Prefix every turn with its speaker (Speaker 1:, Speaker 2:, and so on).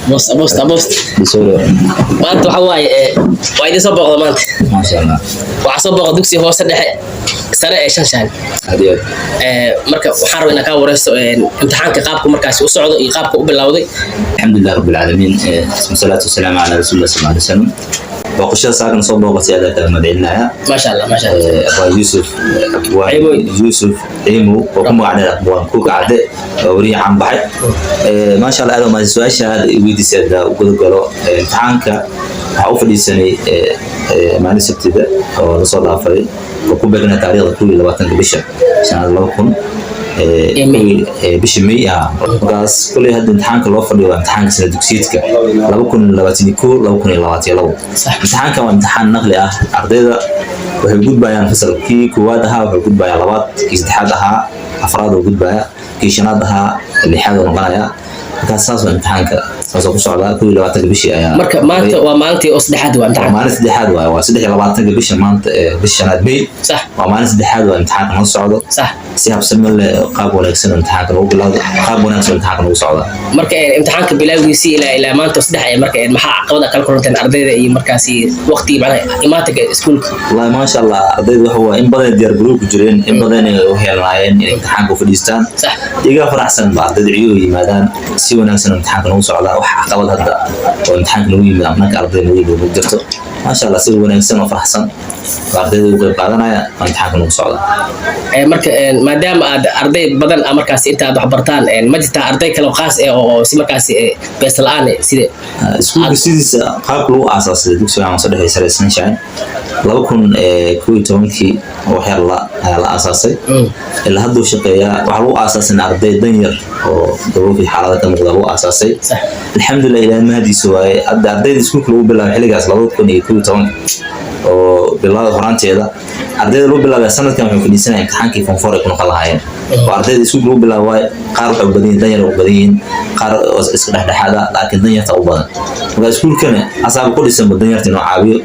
Speaker 1: بوست ما أنت حواي وايد صبغ ما أنت
Speaker 2: ما شاء الله
Speaker 1: وعصبغ دكسي هو سدح سريع شان
Speaker 2: هذه
Speaker 1: marka waxaan rabaa inaan ka wareysto imtixaanka qaabka markaas u socdo iyo qaabka u bilowday
Speaker 2: الحمد لله رب العالمين والصلاة والسلام على رسول الله صلى الله عليه وسلم وقشة ساكن صوب وقتي مدعينا
Speaker 1: ما شاء الله ما شاء الله
Speaker 2: أبو يوسف عيمو وكم عدد أبوان كوك عدد وريه عم بحي ما شاء الله هذا ما يسوى شهاد ويدي سيدا وقد قالوا امتحانك حوف لي سنة ما نسبت ذا ونصل عفري وكم بقنا تاريخ كل لواتن بشر عشان الله يكون بشمي قاس كل هذا امتحانك لو فضي امتحانك سنة دكسيتك لو كن لواتنيكور لو كن لواتي لو امتحانك وامتحان نقلي ardayda waxay gudbayaan fasalkii koowaad ahaa waxay gudbayaan labaad kii saddexaad ahaa afraad oo gudbaya kii shanaad ahaa lixaad oo noqonaya markaas saas waa imtixaanka saas ku socda 22 bishii ayaa
Speaker 1: marka maanta waa maalintii oo saddexaad waa imtixaan
Speaker 2: maalintii saddexaad waa 23 bisha maanta bisha shanaad May
Speaker 1: sax
Speaker 2: waa maalintii saddexaad waa imtixaanka noo socdo
Speaker 1: sax
Speaker 2: si habsami leh qaab wanaagsan imtixaanka lagu bilowdo qaab wanaagsan imtixaanka lagu socdo
Speaker 1: marka imtixaanka bilowgiisii ilaa maanta saddex ay marka maxaa caqabada kala kulanteen ardayda iyo markaasi waqti macnaha imaanka iskuulka
Speaker 2: wallahi ma sha Allah ardaydu waxa waa in badan diyaar garow ku jireen in badan ay u helayeen in imtixaanka u fadhiistaan
Speaker 1: sax iga
Speaker 2: faraxsan ba ardaydu ciyo yimaadaan si wanaagsan imtixaanka lagu socdo wax caqabad hadda oo imtixaanka lagu yimaado marka ardaydu lagu jirto ma sha Allah si wanaagsan oo faraxsan ardaydu uga qaadanaya imtixaanka lagu socdo
Speaker 1: marka maadaama aad arday badan markaas inta aad wax bartaan ma jirta arday kale qaas oo si markaas bees la'aan sida
Speaker 2: iskuulka sidiisa qaabka lagu aasaasay dugsiga aan soo dhaxay Sunshine 2012 oo xeer la aasaasay ilaa hadda uu shaqeeyaa waxa lagu aasaasay arday danyar oo dawladda xaalada ka muuqda lagu aasaasay alxamdulillah ilaahay mahadiisu waay ardayda iskuulka lagu bilaabay xilligaas 2012 oo bilaawda horaanteeda ardayda lagu bilaabay sanadkan wuxuu fadhiisanay imtixaankii form 4 ay ku noqon lahaayeen oo ardayda iskuulka lagu bilaabay qaar waxay u badan yihiin danyar u badan yihiin qaar iska dhexdhexaada laakiin danyarta u badan marka iskuulkana asaab ku dhisan danyarta inuu caawiyo